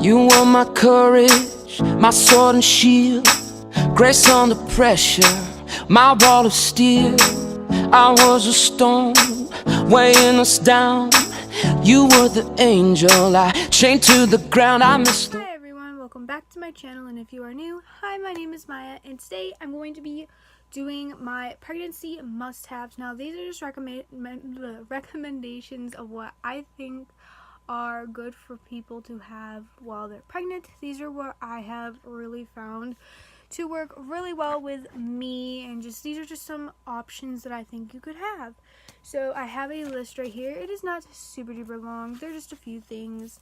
You were my courage, my sword and shield, grace under pressure, my wall of steel. I was a stone weighing us down. You were the angel I chained to the ground. I missed. Hi everyone, welcome back to my channel, and if you are new, hi, my name is Maya, and today I'm going to be doing my pregnancy must-haves. Now these are just recommendations of what I think are good for people to have while they're pregnant. These are what I have really found to work really well with me, and these are just some options that I think you could have. So I have a list right here. It is not super duper long. They're just a few things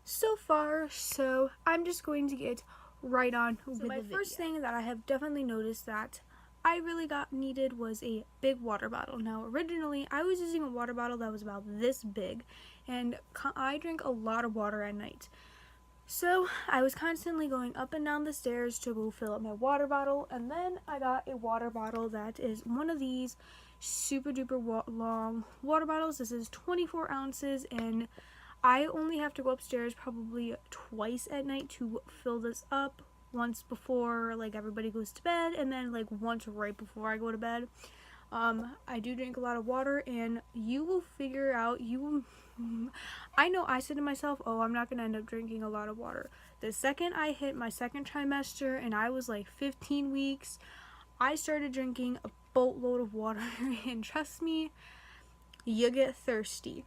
so far, so I'm just going to get right on with the video. My first thing that I have definitely noticed that I really needed was a big water bottle. Now originally I was using a water bottle that was about this big, and I drink a lot of water at night. So I was constantly going up and down the stairs to go fill up my water bottle, and then I got a water bottle that is one of these super duper long water bottles. This is 24 ounces, and I only have to go upstairs probably twice at night to fill this up. Once before like everybody goes to bed, and then like once right before I go to bed. I do drink a lot of water, and you will figure out, I know I said to myself, oh, I'm not going to end up drinking a lot of water. The second I hit my second trimester and I was like 15 weeks, I started drinking a boatload of water, and trust me, you get thirsty.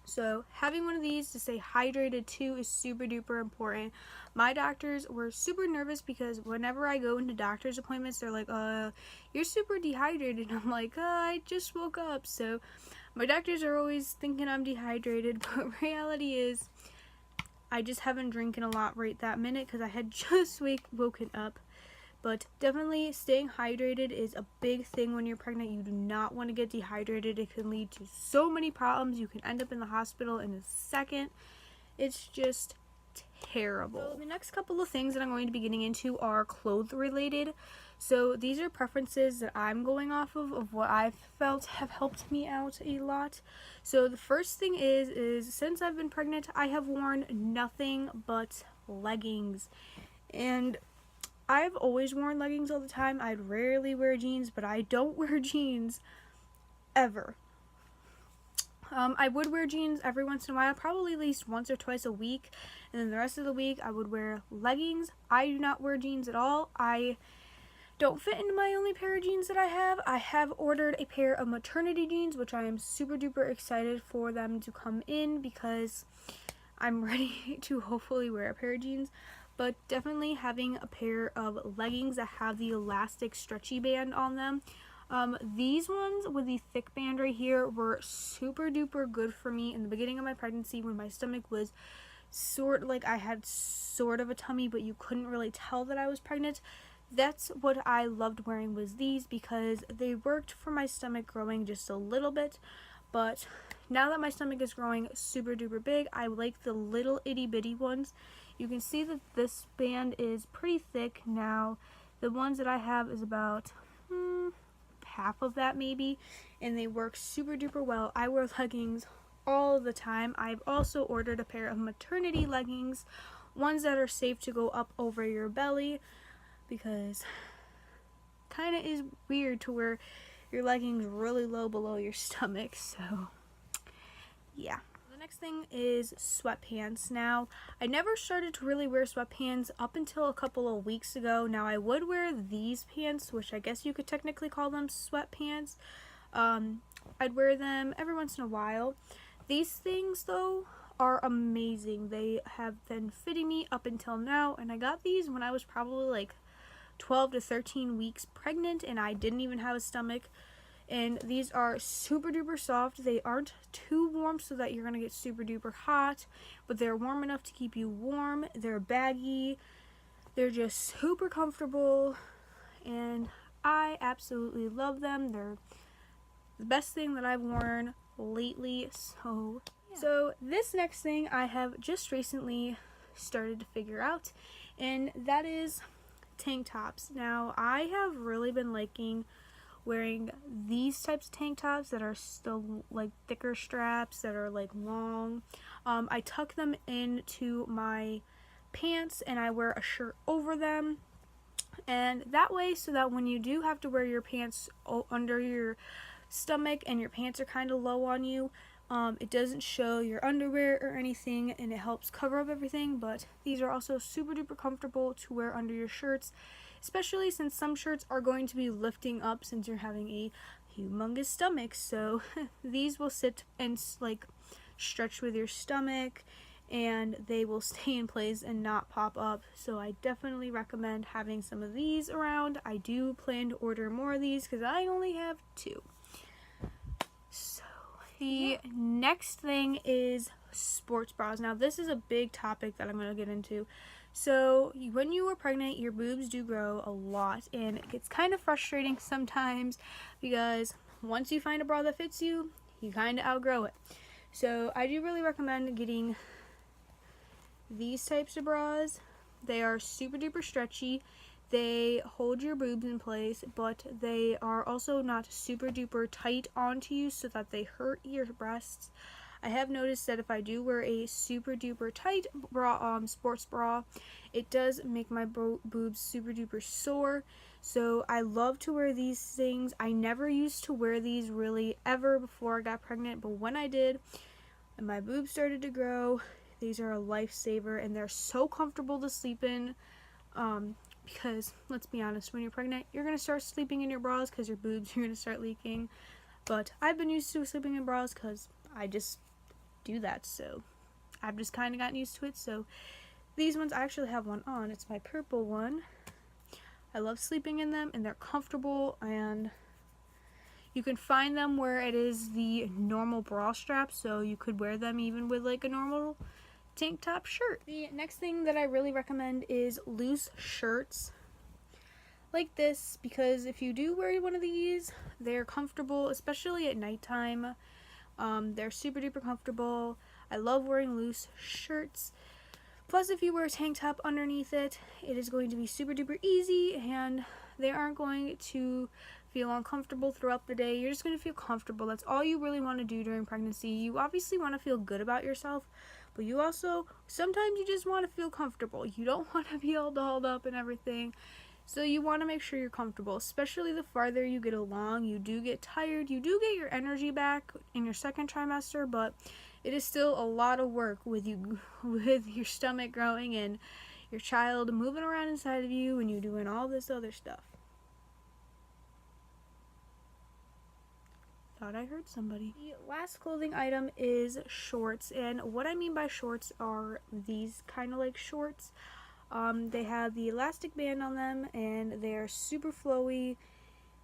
So having one of these to stay hydrated too is super duper important. My doctors were super nervous because whenever I go into doctor's appointments, they're like, you're super dehydrated. I'm like, I just woke up. So my doctors are always thinking I'm dehydrated, but reality is I just haven't drinking a lot right that minute because I had just woken up. But definitely staying hydrated is a big thing when you're pregnant. You do not want to get dehydrated. It can lead to so many problems. You can end up in the hospital in a second. It's just terrible. So the next couple of things that I'm going to be getting into are clothes related. So these are preferences that I'm going off of what I've felt have helped me out a lot. So the first thing is since I've been pregnant, I have worn nothing but leggings. And I've always worn leggings all the time. I'd rarely wear jeans, but I don't wear jeans ever. I would wear jeans every once in a while, probably at least once or twice a week, and then the rest of the week I would wear leggings. I do not wear jeans at all. I don't fit into my only pair of jeans that I have. I have ordered a pair of maternity jeans, which I am super duper excited for them to come in because I'm ready to hopefully wear a pair of jeans. But definitely having a pair of leggings that have the elastic stretchy band on them. These ones with the thick band right here were super duper good for me in the beginning of my pregnancy when my stomach was I had sort of a tummy, but you couldn't really tell that I was pregnant. That's what I loved wearing, was these, because they worked for my stomach growing just a little bit. But now that my stomach is growing super duper big, I like the little itty bitty ones. You can see that this band is pretty thick now. The ones that I have is about half of that maybe, and they work super duper well. I wear leggings all the time. I've also ordered a pair of maternity leggings, ones that are safe to go up over your belly, because kind of is weird to wear your leggings really low below your stomach. So yeah. The next thing is sweatpants. Now, I never started to really wear sweatpants up until a couple of weeks ago. Now, I would wear these pants, which I guess you could technically call them sweatpants. I'd wear them every once in a while. These things, though, are amazing. They have been fitting me up until now, and I got these when I was probably like 12 to 13 weeks pregnant, and I didn't even have a stomach. And these are super duper soft. They aren't too warm so that you're gonna get super duper hot, but they're warm enough to keep you warm. They're baggy. They're just super comfortable, and I absolutely love them. They're the best thing that I've worn lately. So this next thing I have just recently started to figure out, and that is tank tops. Now, I have really been liking wearing these types of tank tops that are still like thicker straps that are like long. I tuck them into my pants and I wear a shirt over them, and that way, so that when you do have to wear your pants under your stomach and your pants are kind of low on you, it doesn't show your underwear or anything, and it helps cover up everything. But these are also super duper comfortable to wear under your shirts, especially since some shirts are going to be lifting up since you're having a humongous stomach. So these will sit and like stretch with your stomach, and they will stay in place and not pop up. So I definitely recommend having some of these around. I do plan to order more of these because I only have 2. So the next thing is sports bras. Now this is a big topic that I'm going to get into. So when you are pregnant, your boobs do grow a lot, and it gets kind of frustrating sometimes because once you find a bra that fits you, you kind of outgrow it. So I do really recommend getting these types of bras. They are super duper stretchy. They hold your boobs in place, but they are also not super duper tight onto you so that they hurt your breasts. I have noticed that if I do wear a super duper tight bra, sports bra, it does make my boobs super duper sore. So I love to wear these things. I never used to wear these really ever before I got pregnant, but when I did and my boobs started to grow, these are a lifesaver, and they're so comfortable to sleep in. Because let's be honest, when you're pregnant, you're going to start sleeping in your bras because your boobs are going to start leaking. But I've been used to sleeping in bras because I just do that, so I've just kind of gotten used to it. So these ones, I actually have one on. It's my purple one. I love sleeping in them, and they're comfortable, and you can find them where it is the normal bra strap, so you could wear them even with like a normal tank top shirt. The next thing that I really recommend is loose shirts like this, because if you do wear one of these, they're comfortable, especially at nighttime. They're super duper comfortable. I love wearing loose shirts. Plus, if you wear a tank top underneath it, it is going to be super duper easy, and they aren't going to feel uncomfortable throughout the day. You're just going to feel comfortable. That's all you really want to do during pregnancy. You obviously want to feel good about yourself, but you also, sometimes you just want to feel comfortable. You don't want to be all dolled up and everything. So you want to make sure you're comfortable, especially the farther you get along. You do get tired. You do get your energy back in your second trimester, but it is still a lot of work with your stomach growing and your child moving around inside of you and you doing all this other stuff. Thought I heard somebody. The last clothing item is shorts, and what I mean by shorts are these kind of like shorts. They have the elastic band on them, and they're super flowy,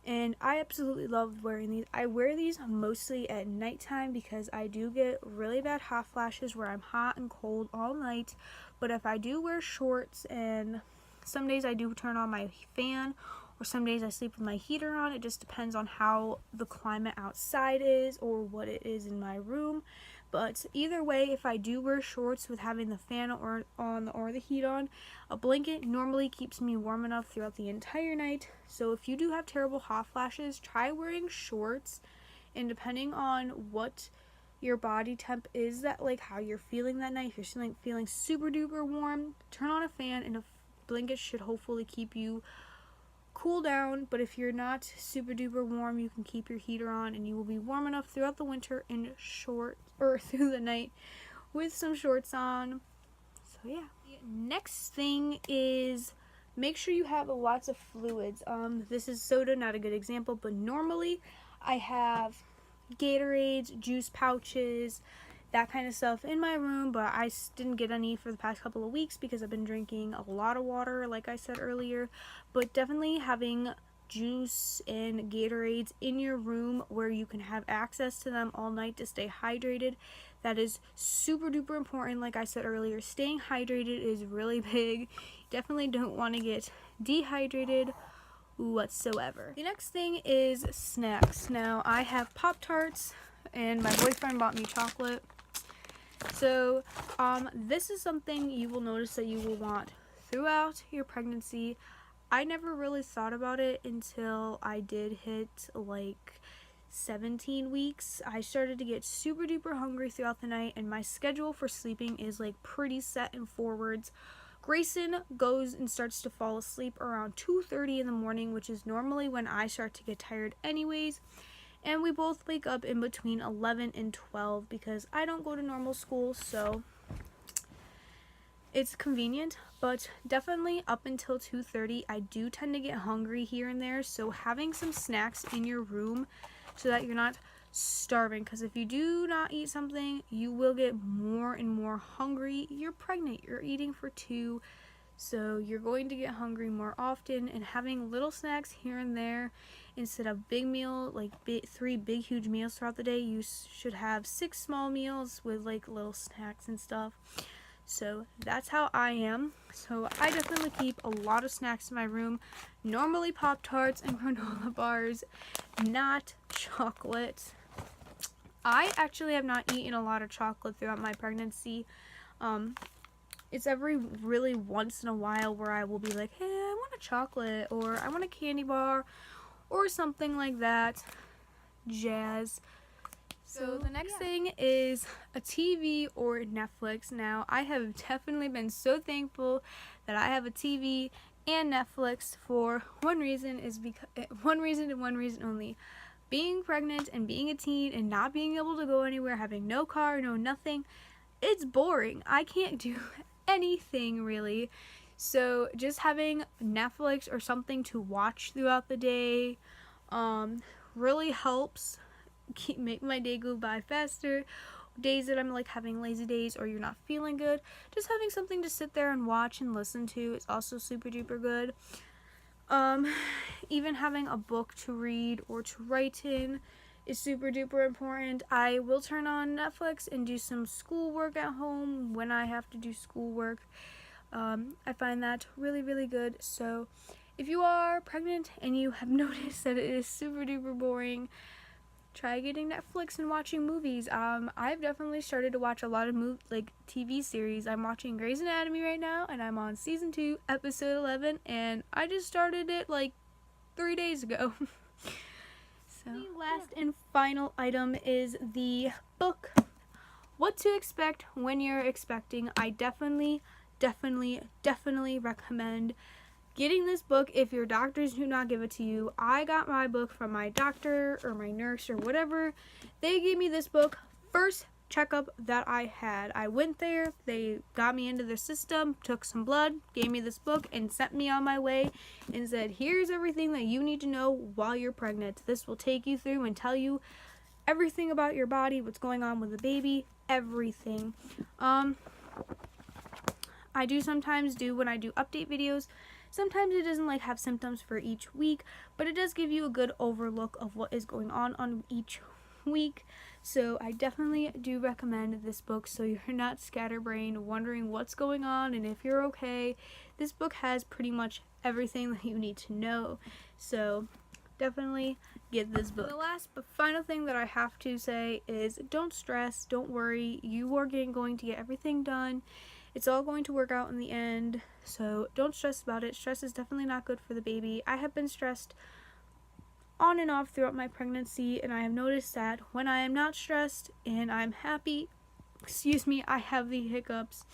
and I absolutely love wearing these. I wear these mostly at nighttime because I do get really bad hot flashes where I'm hot and cold all night. But if I do wear shorts, and some days I do turn on my fan, or some days I sleep with my heater on, it just depends on how the climate outside is or what it is in my room. But either way, if I do wear shorts with having the fan on or the heat on, a blanket normally keeps me warm enough throughout the entire night. So if you do have terrible hot flashes, try wearing shorts, and depending on what your body temp is, that like how you're feeling that night, if you're feeling super duper warm, turn on a fan, and a blanket should hopefully keep you cool down. But if you're not super duper warm, you can keep your heater on, and you will be warm enough throughout the winter in shorts, or through the night with some shorts on. So yeah. The next thing is make sure you have lots of fluids. This is soda, not a good example, but normally I have Gatorades, juice pouches, that kind of stuff in my room, but I didn't get any for the past couple of weeks because I've been drinking a lot of water, like I said earlier. But definitely having juice and Gatorades in your room where you can have access to them all night to stay hydrated, that is super duper important. Like I said earlier, staying hydrated is really big. You definitely don't want to get dehydrated whatsoever. The next thing is snacks. Now I have Pop-Tarts, and my boyfriend bought me chocolate. So this is something you will notice that you will want throughout your pregnancy. I never really thought about it until I did hit like 17 weeks. I started to get super duper hungry throughout the night, and my schedule for sleeping is like pretty set and forwards. Grayson goes and starts to fall asleep around 2:30 in the morning, which is normally when I start to get tired anyways. And we both wake up in between 11 and 12 because I don't go to normal school, so it's convenient. But definitely up until 2:30, I do tend to get hungry here and there, so having some snacks in your room so that you're not starving, because if you do not eat something, you will get more and more hungry. You're pregnant, you're eating for two, so you're going to get hungry more often, and having little snacks here and there instead of big meal, like three big huge meals throughout the day, you should have 6 small meals with like little snacks and stuff. So that's how I am. So I definitely keep a lot of snacks in my room, normally Pop-Tarts and granola bars, not chocolate. I actually have not eaten a lot of chocolate throughout my pregnancy. It's every really once in a while where I will be like, hey, I want a chocolate, or I want a candy bar, or something like that jazz. So the next thing is a TV or Netflix. Now, I have definitely been so thankful that I have a TV and Netflix for one reason and one reason only. Being pregnant and being a teen and not being able to go anywhere, having no car, no nothing, it's boring. I can't do anything really. So just having Netflix or something to watch throughout the day really helps make my day go by faster. Days that I'm like having lazy days or you're not feeling good, just having something to sit there and watch and listen to is also super duper good. Even having a book to read or to write in is super duper important. I will turn on Netflix and do some schoolwork at home when I have to do schoolwork. I find that really, really good. So if you are pregnant and you have noticed that it is super duper boring, try getting Netflix and watching movies. I've definitely started to watch a lot of TV series. I'm watching Grey's Anatomy right now, and I'm on season 2, episode 11, and I just started it like 3 days ago. So the last and final item is the book. What to expect when you're expecting. I definitely recommend getting this book if your doctors do not give it to you. I got my book from my doctor or my nurse or whatever. They gave me this book first checkup that I had. I went there, they got me into their system, took some blood, gave me this book, and sent me on my way and said, here's everything that you need to know while you're pregnant. This will take you through and tell you everything about your body, what's going on with the baby, everything. I do sometimes when I do update videos, sometimes it doesn't like have symptoms for each week, but it does give you a good overlook of what is going on each week. So I definitely do recommend this book so you're not scatterbrained wondering what's going on and if you're okay. This book has pretty much everything that you need to know. So definitely get this book. The last but final thing that I have to say is don't stress, don't worry. You are going to get everything done. It's all going to work out in the end, so don't stress about it. Stress is definitely not good for the baby. I have been stressed on and off throughout my pregnancy, and I have noticed that when I am not stressed and I'm happy, I have the hiccups.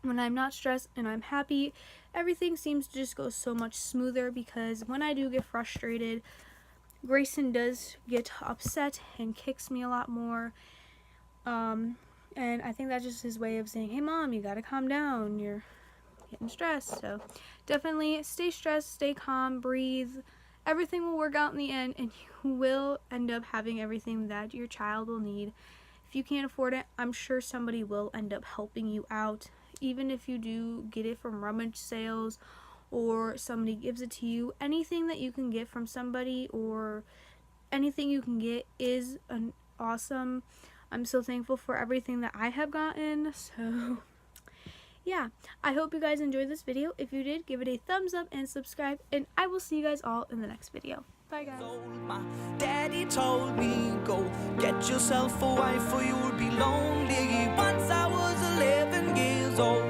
When I'm not stressed and I'm happy, everything seems to just go so much smoother, because when I do get frustrated, Grayson does get upset and kicks me a lot more. And I think that's just his way of saying, hey mom, you gotta calm down, you're getting stressed. So definitely stay stressed, stay calm, breathe. Everything will work out in the end, and you will end up having everything that your child will need. If you can't afford it, I'm sure somebody will end up helping you out. Even if you do get it from rummage sales or somebody gives it to you, anything that you can get from somebody or anything you can get is an awesome. I'm so thankful for everything that I have gotten. So yeah, I hope you guys enjoyed this video. If you did, give it a thumbs up and subscribe, and I will see you guys all in the next video. Bye guys. My daddy told me, go get yourself a wife or you'll be lonely. Once I was 11 years old.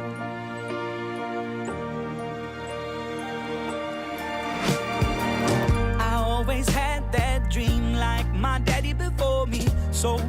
my daddy before me. So